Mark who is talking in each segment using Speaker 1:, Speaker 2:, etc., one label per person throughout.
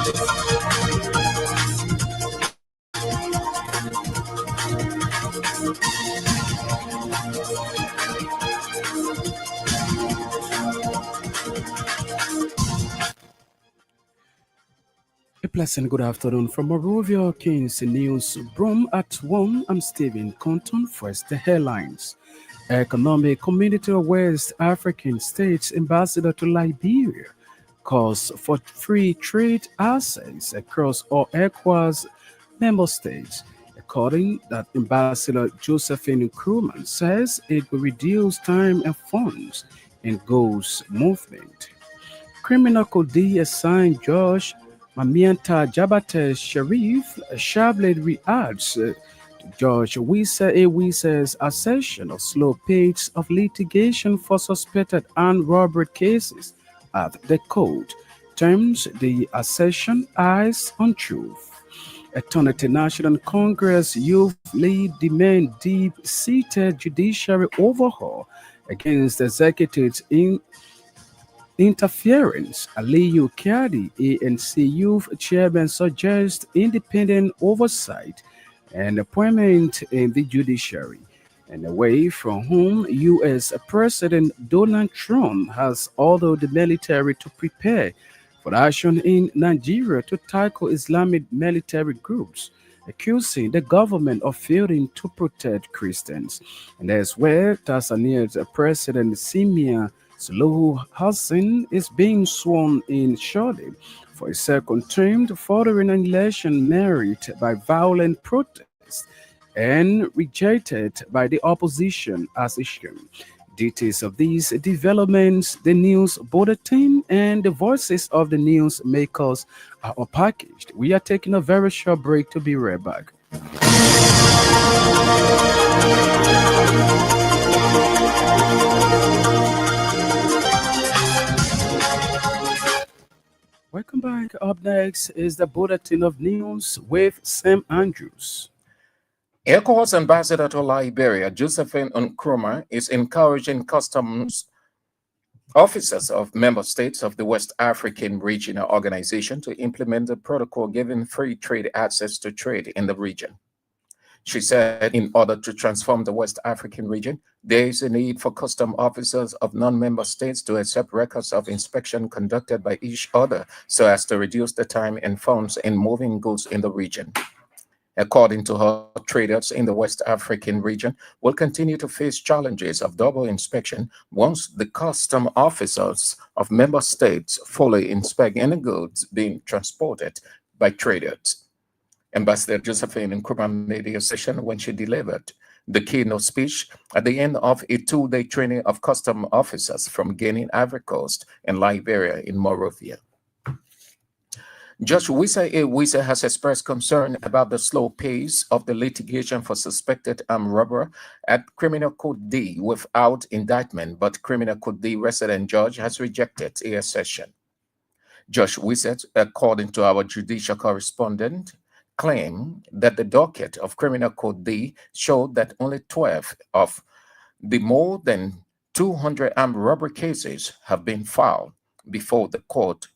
Speaker 1: A pleasant good afternoon from Morovia Kings News Broom at 1. I'm Stephen Compton. First, the headlines. Economic Community of West African States Ambassador to Liberia calls for free trade access across all ECOWAS member states. According that Ambassador Josephine Nkrumah says it will reduce time and funds in goods movement. Criminal Code assigned George Mamianta Jabate Sharif sharply reacts to George Wise's assertion of slow pace of litigation for suspected armed robbery cases at the court, terms the assertion as untruth. Eternity National Congress youth lead demand deep-seated judiciary overhaul against executives in interference. Aliyu Kiadi, ANC Youth Chairman, suggests independent oversight and appointment in the judiciary, and away from whom U.S. President Donald Trump has ordered the military to prepare for action in Nigeria to tackle Islamic military groups, accusing the government of failing to protect Christians. And as well, Tanzania's President Samia Suluhu Hassan is being sworn in shortly for a second term following an election marred by violent protests and rejected by the opposition as issued. Details of these developments, the news bulletin, and the voices of the news makers are all packaged. We are taking a very short break to be right back. Welcome back. Up next is the Bulletin of News with Sam Andrews.
Speaker 2: ECOWAS Ambassador to Liberia, Josephine Nkrumah, is encouraging customs officers of member states of the West African Regional Organization to implement the protocol giving free trade access to trade in the region. She said in order to transform the West African region, there is a need for custom officers of non-member states to accept records of inspection conducted by each other so as to reduce the time and funds in moving goods in the region. According to her, traders in the West African region will continue to face challenges of double inspection once the custom officers of member states fully inspect any goods being transported by traders. Ambassador Josephine Nkrumah made the assertion when she delivered the keynote speech at the end of a two-day training of custom officers from Guinea, Ivory Coast, and Liberia in Monrovia. Judge Wise has expressed concern about the slow pace of the litigation for suspected armed robbery at Criminal Code D without indictment, but Criminal Code D resident judge has rejected a assertion. Judge Wise, according to our judicial correspondent, claim that the docket of Criminal Code D showed that only 12 of the more than 200 armed robbery cases have been filed before the court.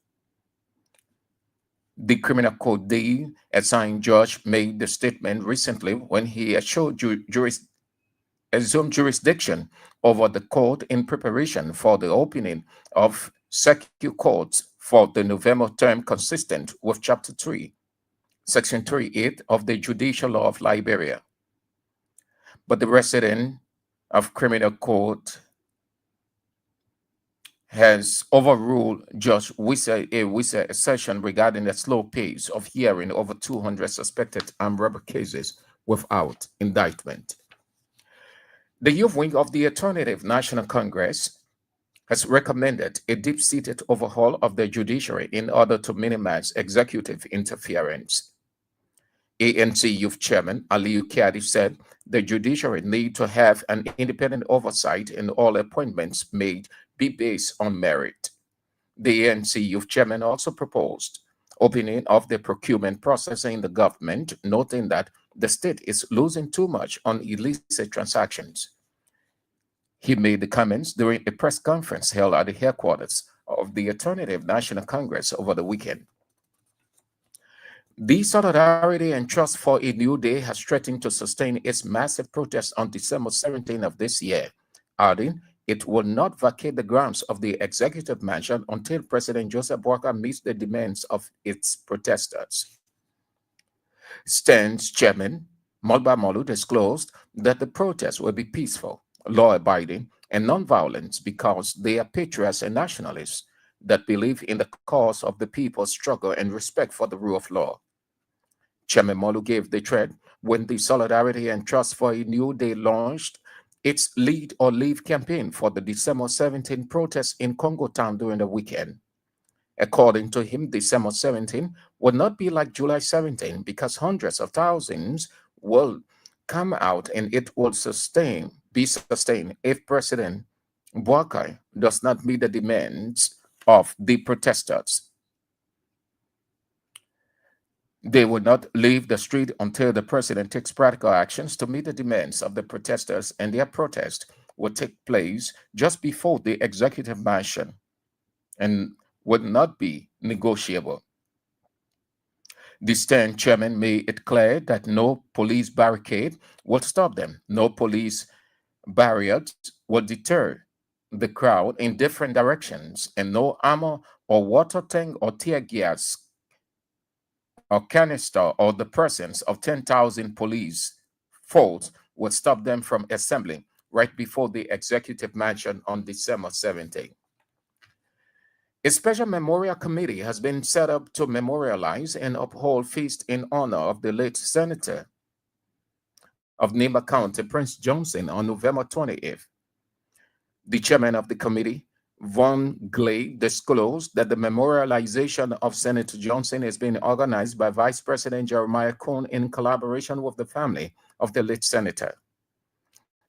Speaker 2: The Criminal Code D assigned judge made the statement recently when he assumed jurisdiction over the court in preparation for the opening of circuit courts for the November term consistent with Chapter 3. Section 3.8 of the Judicial Law of Liberia. But the resident of Criminal Court has overruled Judge Wise's assertion regarding the slow pace of hearing over 200 suspected armed robbery cases without indictment. The youth wing of the Alternative National Congress has recommended a deep-seated overhaul of the judiciary in order to minimize executive interference. ANC Youth Chairman Aliyu Kiadi said the judiciary need to have an independent oversight in all appointments made be based on merit. The ANC Youth Chairman also proposed opening of the procurement process in the government, noting that the state is losing too much on illicit transactions. He made the comments during a press conference held at the headquarters of the Alternative National Congress over the weekend. The solidarity and trust for a new day has threatened to sustain its massive protest on December 17 of this year, adding it will not vacate the grounds of the executive mansion until President Joseph Boakai meets the demands of its protesters. Stern's chairman, Mulba Molu, disclosed that the protests will be peaceful, law abiding, and non-violent because they are patriots and nationalists that believe in the cause of the people's struggle and respect for the rule of law. Chairman Molu gave the thread when the Solidarity and Trust for a New Day launched its Lead or Leave campaign for the December 17 protests in Congo Town during the weekend. According to him, December 17 would not be like July 17 because hundreds of thousands will come out and it will be sustained if President Boakai does not meet the demands of the protesters. They will not leave the street until the president takes practical actions to meet the demands of the protesters, and their protest will take place just before the executive mansion and would not be negotiable. The Stern chairman made it clear that no police barricade will stop them, no police barriers will deter the crowd in different directions, and no armor or water tank or tear gas or canister or the presence of 10,000 police force would stop them from assembling right before the executive mansion on December 17. A special memorial committee has been set up to memorialize and uphold feast in honor of the late senator of Nima County, Prince Johnson, on November 28th. The chairman of the committee, Von Gley, disclosed that the memorialization of Senator Johnson is being organized by Vice President Jeremiah Cohn in collaboration with the family of the late senator.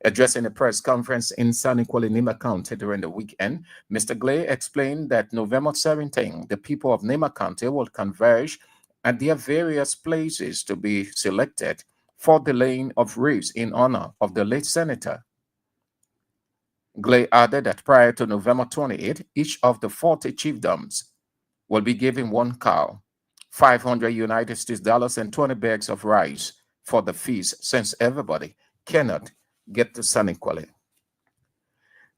Speaker 2: Addressing a press conference in Saniquale, Nima County during the weekend, Mr. Gley explained that November 17, the people of Nima County will converge at their various places to be selected for the laying of wreaths in honor of the late senator. Gley added that prior to November 28, each of the 40 chiefdoms will be given one cow, 500 United States dollars, and 20 bags of rice for the feast, since everybody cannot get to Saniquale.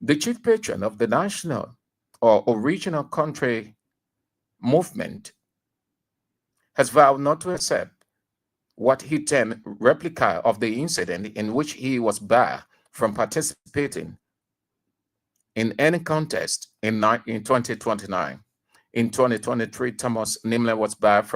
Speaker 2: The chief patron of the national or original country movement has vowed not to accept what he termed replica of the incident in which he was barred from participating in any contest in 2029. In 2023, Thomas Nimle was barred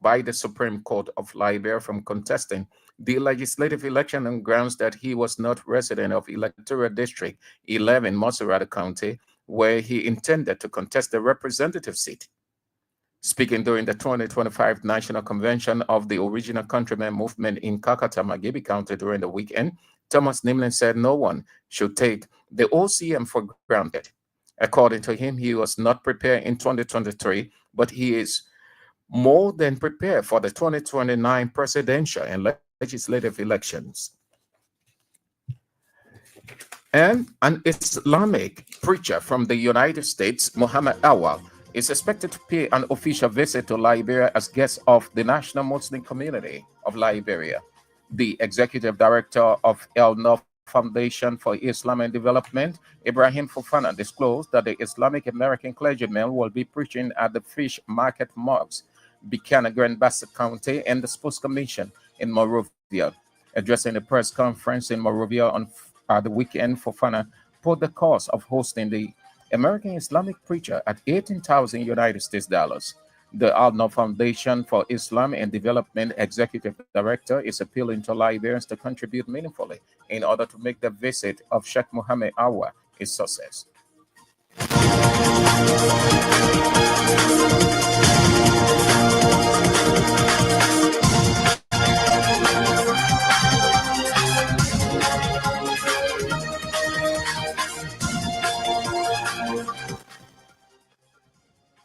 Speaker 2: by the Supreme Court of Liberia from contesting the legislative election on grounds that he was not resident of Electoral District 11, Maserati County, where he intended to contest the representative seat. Speaking during the 2025 National Convention of the Original Countrymen Movement in Kakata, Magibi County during the weekend, Thomas Nimlin said no one should take the OCM for granted. According to him, he was not prepared in 2023, but he is more than prepared for the 2029 presidential and legislative elections. And an Islamic preacher from the United States, Muhammad Awal, is expected to pay an official visit to Liberia as guest of the National Muslim Community of Liberia. The executive director of El Nov Foundation for Islam and Development, Ibrahim Fofana, disclosed that the Islamic American clergyman will be preaching at the Fish Market Mosque, Buchanan, Grand Bassett County, and the Sports Commission in Monrovia. Addressing a press conference in Monrovia on the weekend, Fofana put the cost of hosting the American Islamic preacher at 18,000 United States dollars. The Al-Noor Foundation for Islam and Development Executive Director is appealing to Liberians to contribute meaningfully in order to make the visit of Sheikh Mohammed Awa a success.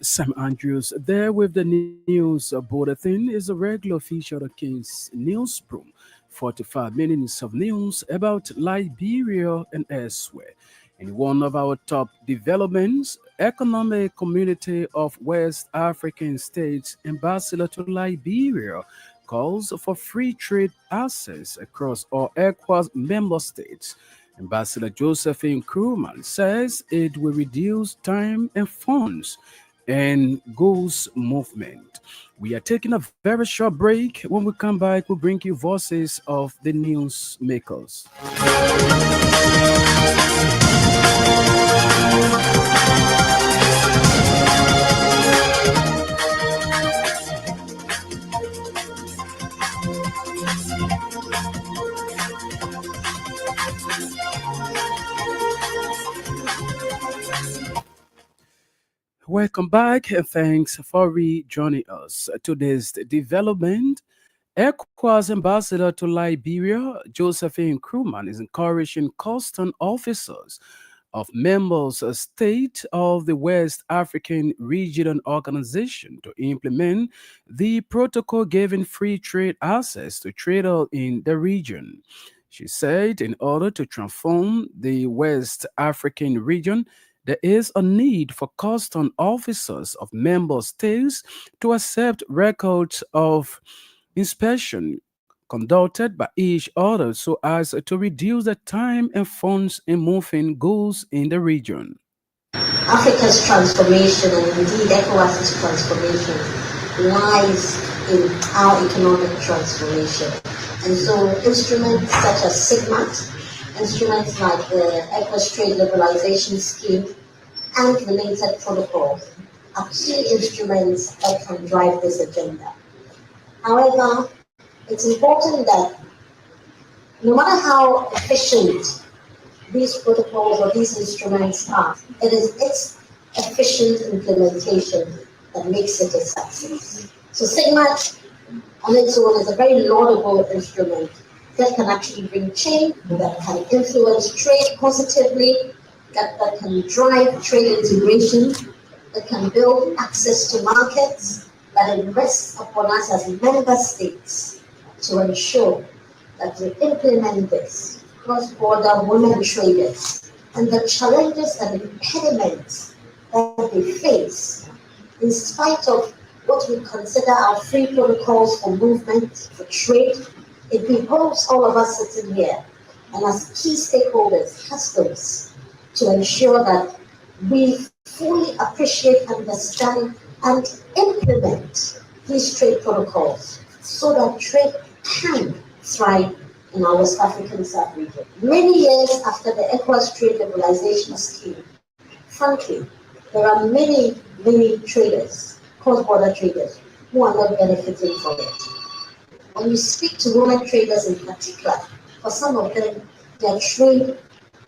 Speaker 1: Sam Andrews there with the news bulletin is a regular feature of the King's Newsroom. 45 minutes of news about Liberia and elsewhere. And one of our top developments, Economic Community of West African States ambassador to Liberia calls for free trade access across all ECOWAS member states. Ambassador Josephine Crewman says it will reduce time and funds and goods movement. We are taking a very short break. When we come back, we'll bring you voices of the news makers. Welcome back and thanks for rejoining us. Today's development. ECOWAS ambassador to Liberia, Josephine Crewman, is encouraging custom officers of members of state of the West African Regional Organization to implement the protocol giving free trade access to traders in the region. She said in order to transform the West African region, there is a need for custom officers of member states to accept records of inspection conducted by each other so as to reduce the time and funds in moving goods in the region.
Speaker 3: Africa's transformation and indeed ECOWAS's transformation lies in our economic transformation. And so instruments such as SIGMAT, instruments like the ECOWAS Trade Liberalization Scheme and related protocols are key instruments that can drive this agenda. However, it's important that no matter how efficient these protocols or these instruments are, it is its efficient implementation that makes it a success. So SIGMAT on its own is a very laudable instrument that can actually bring change, that can influence trade positively, that can drive trade integration, that can build access to markets, that it rests upon us as member states to ensure that we implement this cross-border women traders and the challenges and impediments that they face in spite of what we consider our free protocols for movement, for trade. It behoves all of us sitting here and as key stakeholders, customs, to ensure that we fully appreciate, understand, and implement these trade protocols so that trade can thrive in our West African sub-region. Many years after the ECOWAS Trade Liberalization Scheme, frankly, there are many traders, cross-border traders, who are not benefiting from it. When you speak to women traders in particular, for some of them, their trade,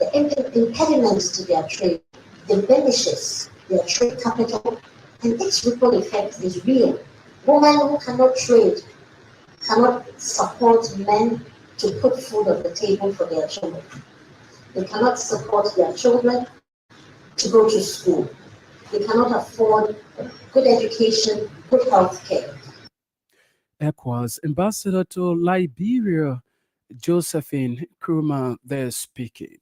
Speaker 3: the impediments to their trade diminishes their trade capital, and its ripple effect is real. Women who cannot trade cannot support men to put food on the table for their children. They cannot support their children to go to school. They cannot afford good education, good health care.
Speaker 1: ECOWAS ambassador to Liberia, Josephine Kruma, there speaking.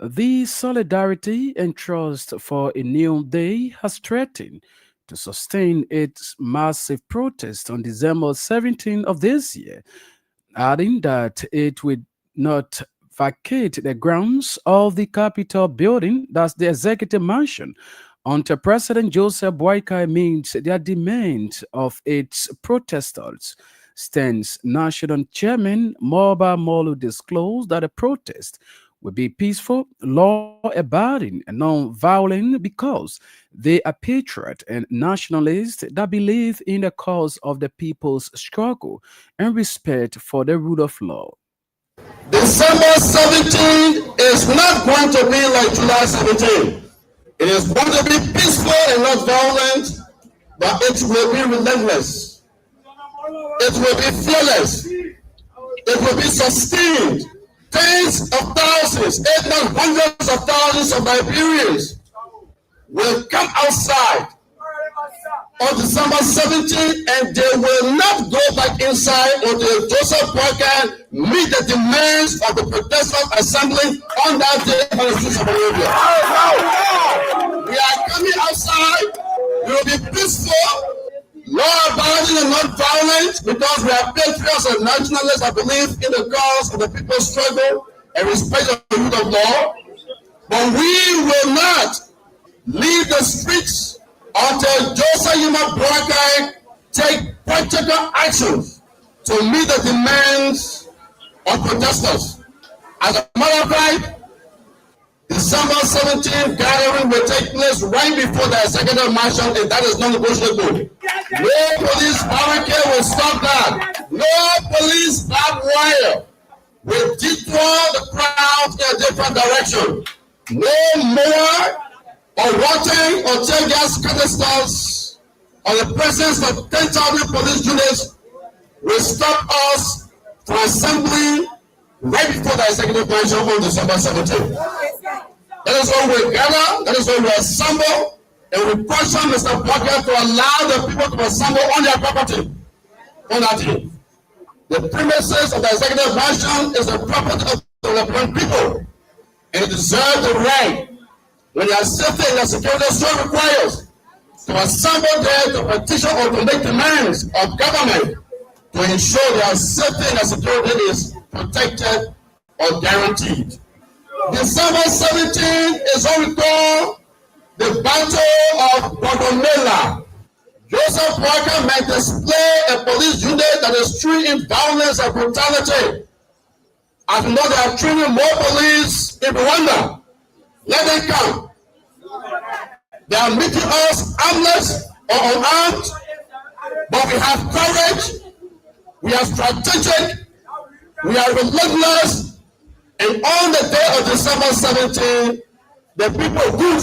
Speaker 1: The solidarity and trust for a new day has threatened to sustain its massive protest on December 17 of this year, adding that it would not vacate the grounds of the Capitol building, that's the executive mansion, until President Joseph Boakai meets their demand of its protesters. Stands National Chairman Moba Molu disclosed that the protest will be peaceful, law-abiding, and non-violent because they are patriots and nationalists that believe in the cause of the people's struggle and respect for the rule of law.
Speaker 4: December 17 is not going to be like July 17. It is going to be peaceful and not violent, but it will be relentless. It will be fearless. It will be sustained. Tens of thousands, if not hundreds of thousands of Liberians will come outside on December 17th, and they will not go back inside until Joseph Boakai meet the demands of the protesters assembling on that day on the streets of Arabia. We We are coming outside. We will be peaceful, law-abiding and not violent, because we are patriots and nationalists. I believe in the cause of the people's struggle and respect the rule of law. But we will not leave the streets until Joseph Yuma Boakai take practical actions to meet the demands of protesters. As a matter of fact, December 17th gathering will take place right before the executive mansion, and that is non-negotiable. No police barricade will stop that. No police barbed wire will detour the crowd in a different direction. No more or wanting or tear gas canisters or the presence of 10,000 police units will stop us from assembling right before the executive mansion on December 17th. That is why we gather, that is why we assemble, and we question Mr. Parker to allow the people to assemble on their property on that day. The premises of the executive mansion is the property of the Lebanon people, and it deserves the right, when their safety and their security so requires, to assemble there to petition or to make demands of government to ensure their safety and their security is protected or guaranteed. December 17th is what we call the Battle of Bodomela. Joseph Parker may display a police unit that is true in violence and brutality. As we know, they are training more police in Rwanda. Let them come. They are meeting us armless or unarmed, but we have courage, we are strategic, we are relentless, and on the day of December 17th, the people of good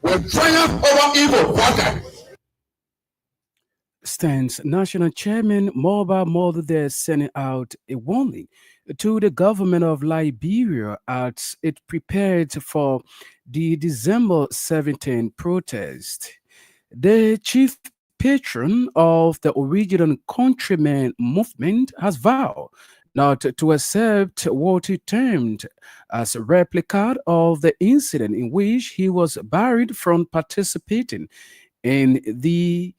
Speaker 4: will triumph over evil. Parker
Speaker 1: Stands National Chairman Moba Molde sending out a warning to the government of Liberia as it prepared for the December 17 protest. The chief patron of the original countrymen movement has vowed not to accept what he termed as a replica of the incident in which he was barred from participating in the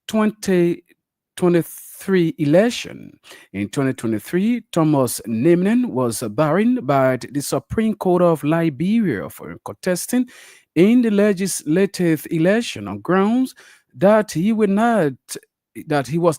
Speaker 1: 2023 election. In 2023, Thomas Nemnen was barred by the Supreme Court of Liberia for contesting in the legislative election on grounds that he was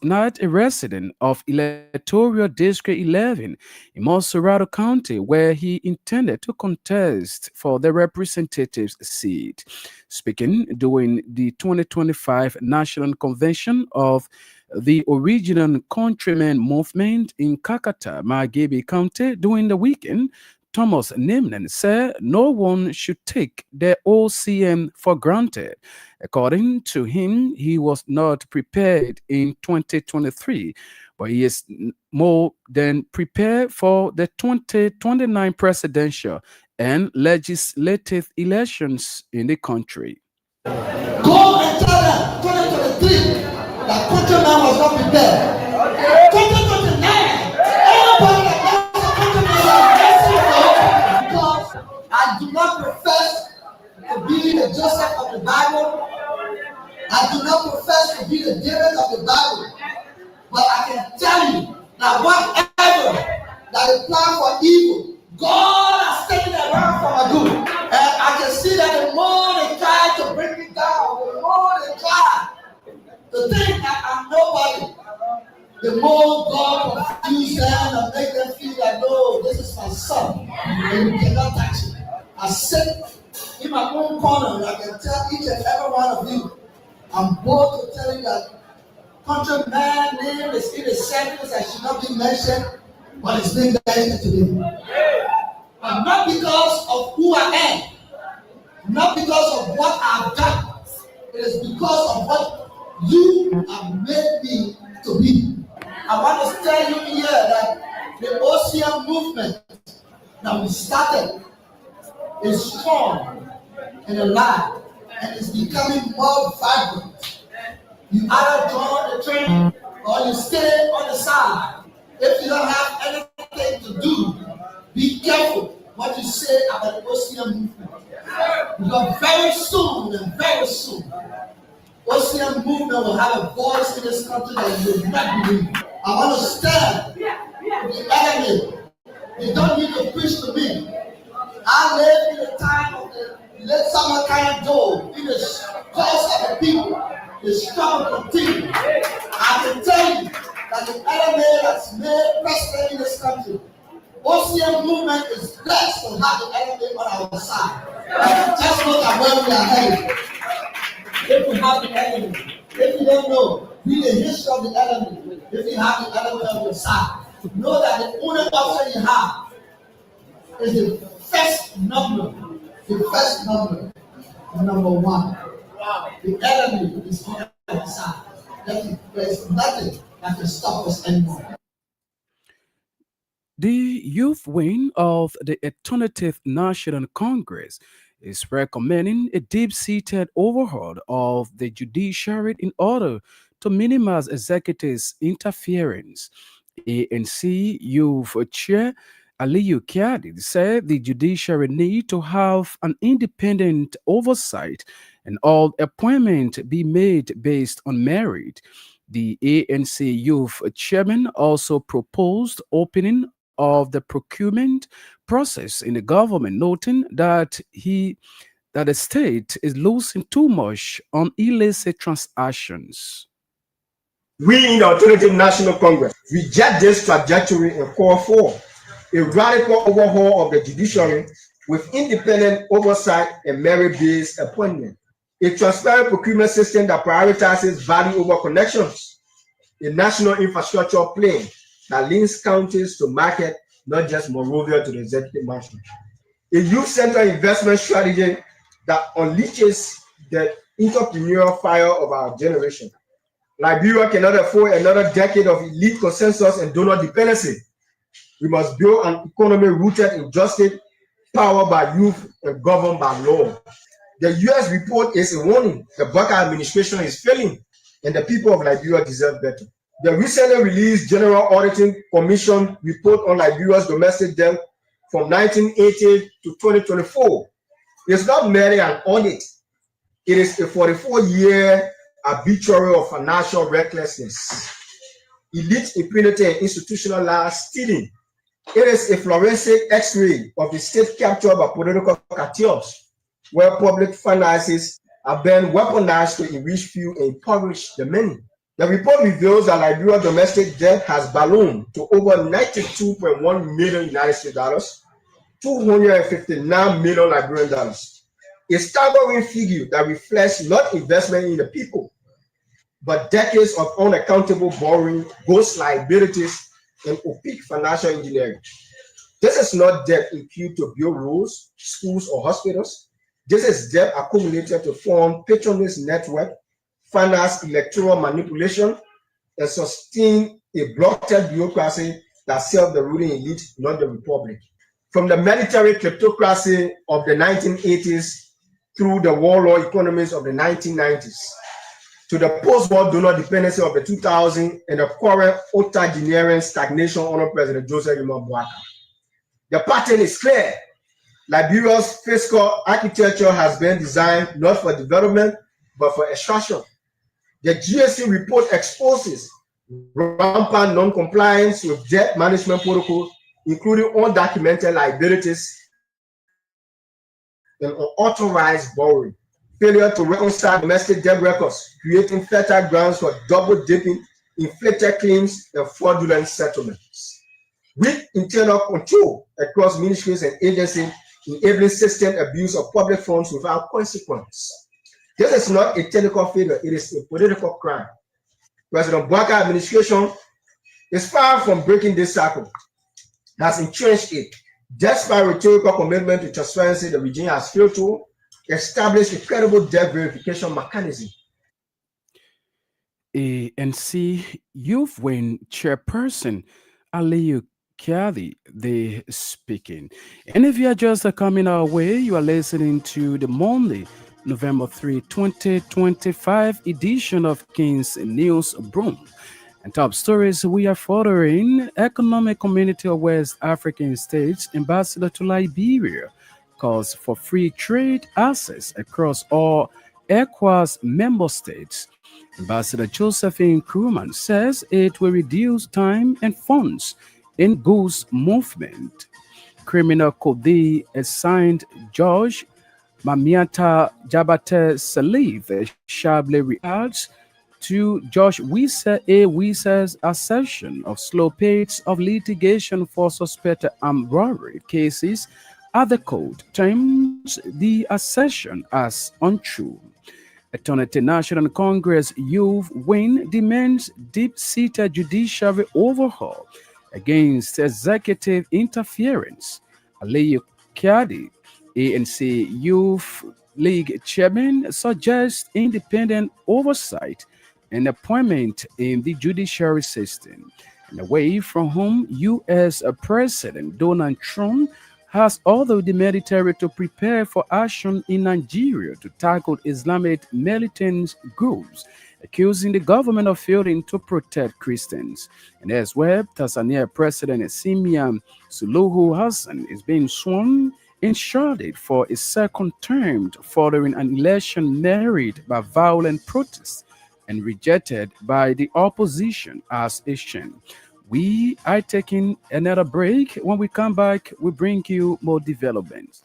Speaker 1: not a resident of Electoral District 11 in Monserrato County, where he intended to contest for the representative's seat. Speaking during the 2025 National Convention of the Original Countrymen Movement in Kakata, Magebe County during the weekend, Thomas Nemnen said no one should take the OCM for granted. According to him, he was not prepared in 2023, but he is more than prepared for the 2029 presidential and legislative elections in the country.
Speaker 5: Go and tell them 2023 that countryman was not prepared. 2029, everybody that knows the countryman was because I do not profess to be the Joseph of the Bible. I do not profess to be the David of the Bible. But I can tell you that whatever that is planned for evil, God has taken it around for my good. And I can see that the more they try to bring me down, the more they try to think that I'm nobody, the more God confuse them and make them feel that, no, this is my son, and you cannot touch it. I sit in my own corner and I can tell each and every one of you, I'm bold to tell you that countryman name is in a sentence that should not be mentioned, but it's being mentioned today. But not because of who I am, not because of what I've done. It is because of what you have made me to be. I want to tell you here that the OCM movement that we started is strong and alive and is becoming more vibrant. You either join the train or you stay on the side. If you don't have anything to do, be careful what you say about the OCM movement. Because very soon, OCM movement will have a voice in this country that you will not believe. I want to stand with the enemy. You don't need to preach to me. I live in the time of the late summer kind of Joe, in the cause of the people. The struggle continues. I can tell you that the enemy that's made president in this country, OCM movement is blessed to have the enemy on our side. Just look at where we are headed. If you have the enemy, if you don't know, read the history of the enemy. If you have the enemy on your side, know that the only option you have is the first number. The first number, number one. The enemy is on our side. There's nothing that can stop us anymore.
Speaker 1: The youth wing of the Alternative National Congress is recommending a deep-seated overhaul of the judiciary in order to minimize executives' interference. ANC Youth Chair Aliyu Kiadi said the judiciary need to have an independent oversight and all appointments be made based on merit. The ANC Youth Chairman also proposed opening of the procurement process in the government, noting that the state is losing too much on illicit transactions.
Speaker 6: We in the Alternative National Congress reject this trajectory and call for a radical overhaul of the judiciary with independent oversight and merit-based appointment, a transparent procurement system that prioritizes value over connections, a national infrastructure plan that links counties to market, not just Monrovia to the executive mansion, a youth-centered investment strategy that unleashes the entrepreneurial fire of our generation. Liberia cannot afford another decade of elite consensus and donor dependency. We must build an economy rooted in justice, powered by youth, and governed by law. The U.S. report is a warning. The Barker administration is failing, and the people of Liberia deserve better. The recently released General Auditing Commission report on Liberia's domestic debt from 1980 to 2024 is not merely an audit. It is a 44-year obituary of financial recklessness, elite impunity, and institutionalized stealing. It is a forensic X-ray of the state captured by political cartels, where public finances are being weaponized to enrich few and impoverish the many. The report reveals that Liberia's domestic debt has ballooned to over $92.1 million United States dollars, 259 million Liberian dollars. A staggering figure that reflects not investment in the people, but decades of unaccountable borrowing, ghost liabilities, and opaque financial engineering. This is not debt incurred to build roads, schools, or hospitals. This is debt accumulated to form patronage network, finance electoral manipulation, and sustain a bloated bureaucracy that serves the ruling elite, not the republic. From the military kleptocracy of the 1980s through the warlord economies of the 1990s, to the post-war donor dependency of the 2000s and the current octogenarian stagnation under President Joseph Boakai. The pattern is clear. Liberia's fiscal architecture has been designed not for development, but for extraction. The GSC report exposes rampant non-compliance with debt management protocols, including undocumented liabilities and unauthorized borrowing. Failure to reconcile domestic debt records, creating fertile grounds for double-dipping, inflated claims, and fraudulent settlements. Weak internal control across ministries and agencies, enabling system abuse of public funds without consequence. This is not a technical failure, it is a political crime. President Boakai administration is far from breaking this cycle, has entrenched it. Despite rhetorical commitment to transparency, the regime has failed to establish a credible debt verification mechanism.
Speaker 1: ANC Youth Wing Chairperson Aliyu Kiadi, they speaking. And if you are just coming our way, you are listening to the Monday, November 3, 2025 edition of King's News Broom. And top stories we are furthering: Economic Community of West African States Ambassador to Liberia calls for free trade access across all ECOWAS member states. Ambassador Josephine Crewman says it will reduce time and funds in goods movement. Criminal could be assigned Judge Mamiata Jabate Salif sharply reacts to Josh Wise's assertion of slow pace of litigation for suspected armed robbery cases at the court terms the assertion as untrue. Eternity National Congress Youth Wing demands deep-seated judiciary overhaul against executive interference. Aliyu Kiadi, ANC Youth League chairman, suggests independent oversight and appointment in the judiciary system, and away from whom U.S. President Donald Trump has ordered the military to prepare for action in Nigeria to tackle Islamic militant groups, accusing the government of failing to protect Christians. And as well, Tanzania President Samia Suluhu Hassan is being sworn in Charlotte for a second term following an election marred by violent protests and rejected by the opposition as a shame. We are taking another break. When we come back, we bring you more developments.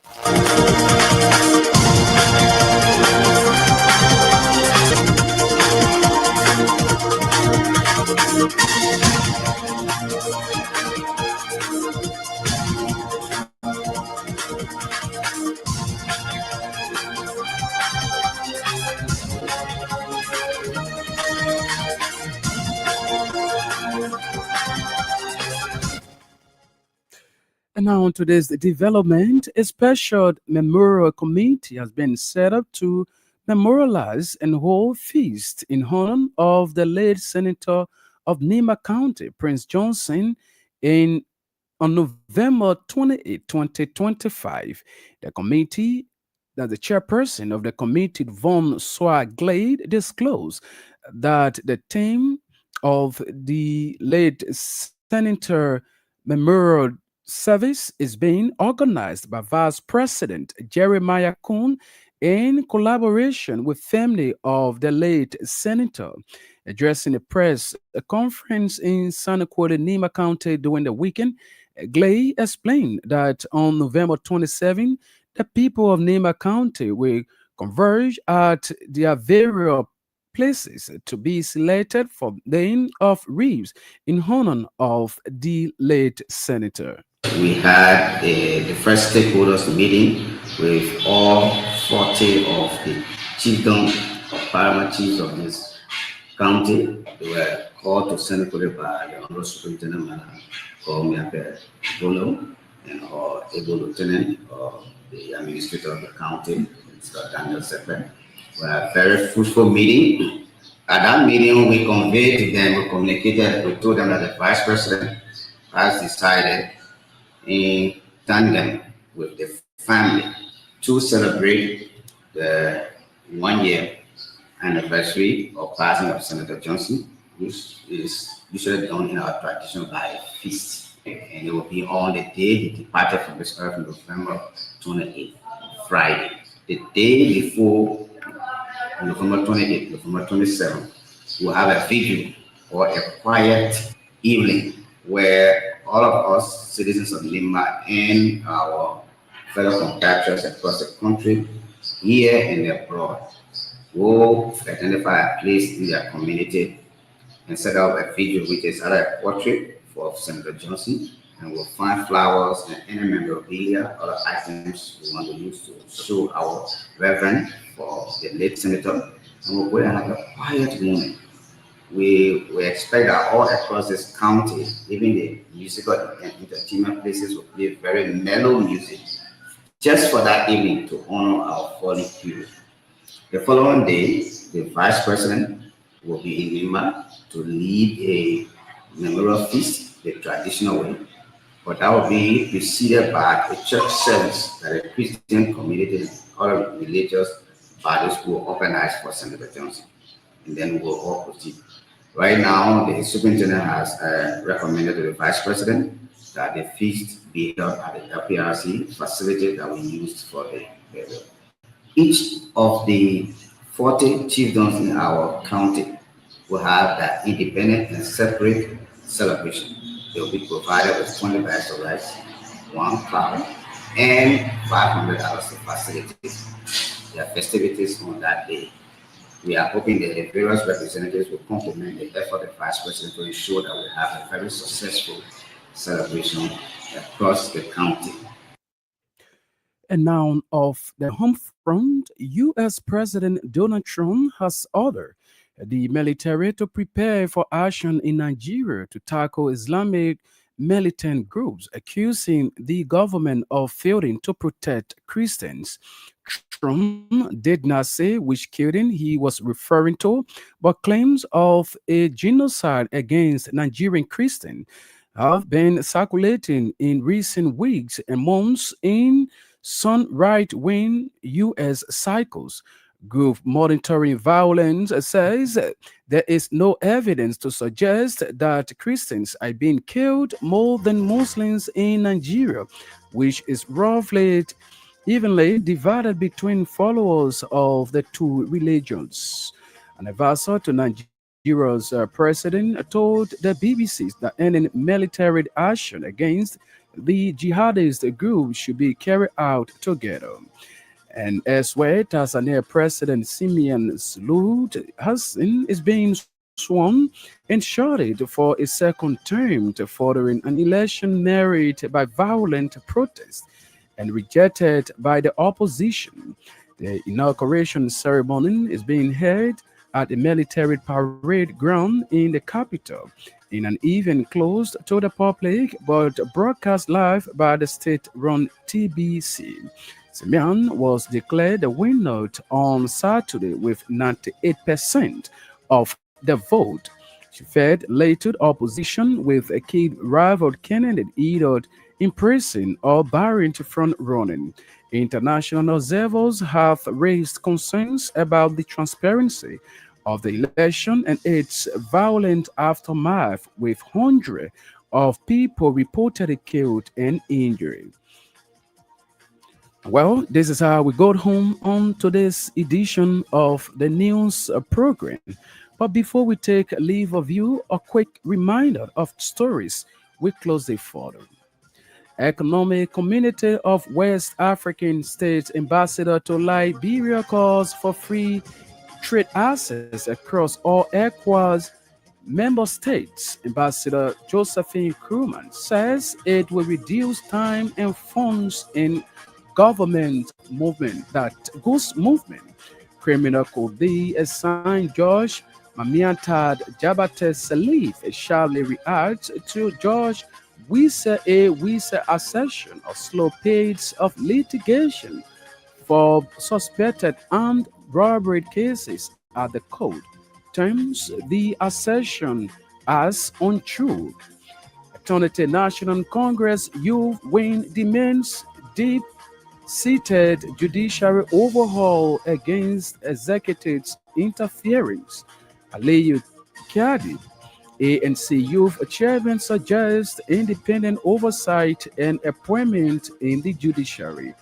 Speaker 1: And now on today's development, a special memorial committee has been set up to memorialize and hold feast in honor of the late senator of Nima County, Prince Johnson, in on November 28, 2025. The committee, that the chairperson of the committee, Von Glade, disclosed that the theme of the late senator memorial service is being organized by Vice President Jeremiah Kuhn in collaboration with family of the late senator. Addressing a press conference in Santa Cruz, Nima County during the weekend, Glay explained that on November 27, the people of Nima County will converge at their various places to be selected for laying of wreaths in honor of the late senator.
Speaker 7: We had the first stakeholders meeting with all 40 of the chiefdom or paramount chiefs of this county. They were called to Senegal by the Honorable Superintendent Miape Bono and our able lieutenant or the administrator of the county, Mr. Daniel Sepe. We had a very fruitful meeting. At that meeting, we conveyed to them, we communicated, we told them that the vice president has decided in tandem with the family to celebrate the 1 year anniversary of passing of Senator Johnson, which is usually done in our tradition by feast. And it will be on the day he departed from this earth, November 28th, Friday. The day before November 28th, November 27th, we'll have a vigil or a quiet evening where all of us citizens of Lima and our fellow compatriots across the country, here and abroad, will identify a place in their community and set up a vigil, which is either a portrait for Senator Johnson, and we'll find flowers and any memorabilia, other items we want to use to show our reverence for the late senator, and we'll go and have a quiet moment. We expect that all across this county, even the musical and entertainment places will play very mellow music just for that evening to honor our fallen hero. The following day, the vice president will be in Lima to lead a memorial feast the traditional way, but that will be preceded by a church service that a Christian community and other religious bodies will organize for Senator Johnson, and then we'll all proceed. Right now, the superintendent has recommended to the vice president that the feast be held at the LPRC facility that we used for the burial. Each of the 40 chiefdoms in our county will have that independent and separate celebration. They will be provided with 20 bags of rice, one cow, and $500 of facilities. Their festivities on that day. We are hoping that the various representatives will complement the effort of the Vice President to ensure that we have a very successful celebration across the county.
Speaker 1: And now, of the home front, U.S. President Donald Trump has ordered the military to prepare for action in Nigeria to tackle Islamic militant groups, accusing the government of failing to protect Christians. Trump did not say which killing he was referring to, but claims of a genocide against Nigerian Christians have been circulating in recent weeks and months in some right-wing U.S. cycles. Group monitoring violence says there is no evidence to suggest that Christians are being killed more than Muslims in Nigeria, which is roughly evenly divided between followers of the two religions. An advisor to Nigeria's president told the BBC that any military action against the jihadist group should be carried out together. And elsewhere, Tanzania President Simeon Suluhu Hassan is being sworn and shorted for a second term following an election marred by violent protests and rejected by the opposition. The inauguration ceremony is being held at the military parade ground in the capital in an event closed to the public but broadcast live by the state-run TBC. Simeon was declared the winner on Saturday with 98% of the vote. She fed later opposition with a key rival candidate either in prison or barring to front running. International observers have raised concerns about the transparency of the election and its violent aftermath, with hundreds of people reportedly killed and injured. Well, this is how we got home on today's edition of the news program. But before we take leave of you, a quick reminder of stories we closely follow. Economic Community of West African States Ambassador to Liberia calls for free trade access across all ECOWAS member states. Ambassador Josephine Crewman says it will reduce time and funds in government movement, that goose movement. Criminal could be assigned George Mamiantad Jabate Salif sharply reacts to George Wisa assertion of slow pace of litigation for suspected armed robbery cases at the court terms the assertion as untrue. Eternity National Congress Youth Wing demands deep seated judiciary overhaul against executives' interference. Aliyu Kiadi, ANC Youth Chairman, suggests independent oversight and appointment in the judiciary.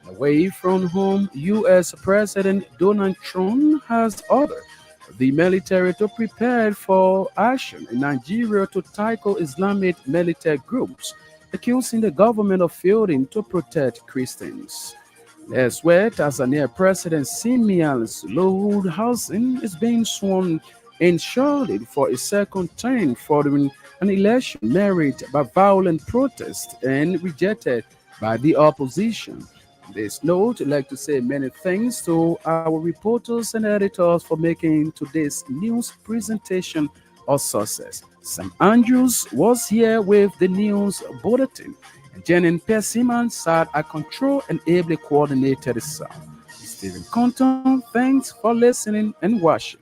Speaker 1: Away from home, U.S. President Donald Trump has ordered the military to prepare for action in Nigeria to tackle Islamic militant groups, accusing the government of failing to protect Christians. Elsewhere, Tanzania President Simeon Suluhu Hassan is being sworn in Charlotte for a second term following an election marred by violent protests and rejected by the opposition. On this note, I'd like to say many thanks to our reporters and editors for making today's news presentation a success. Sam Andrews was here with the news bulletin, and Jenin Persiman sat at control and ably coordinated the sound. Stephen Compton, thanks for listening and watching.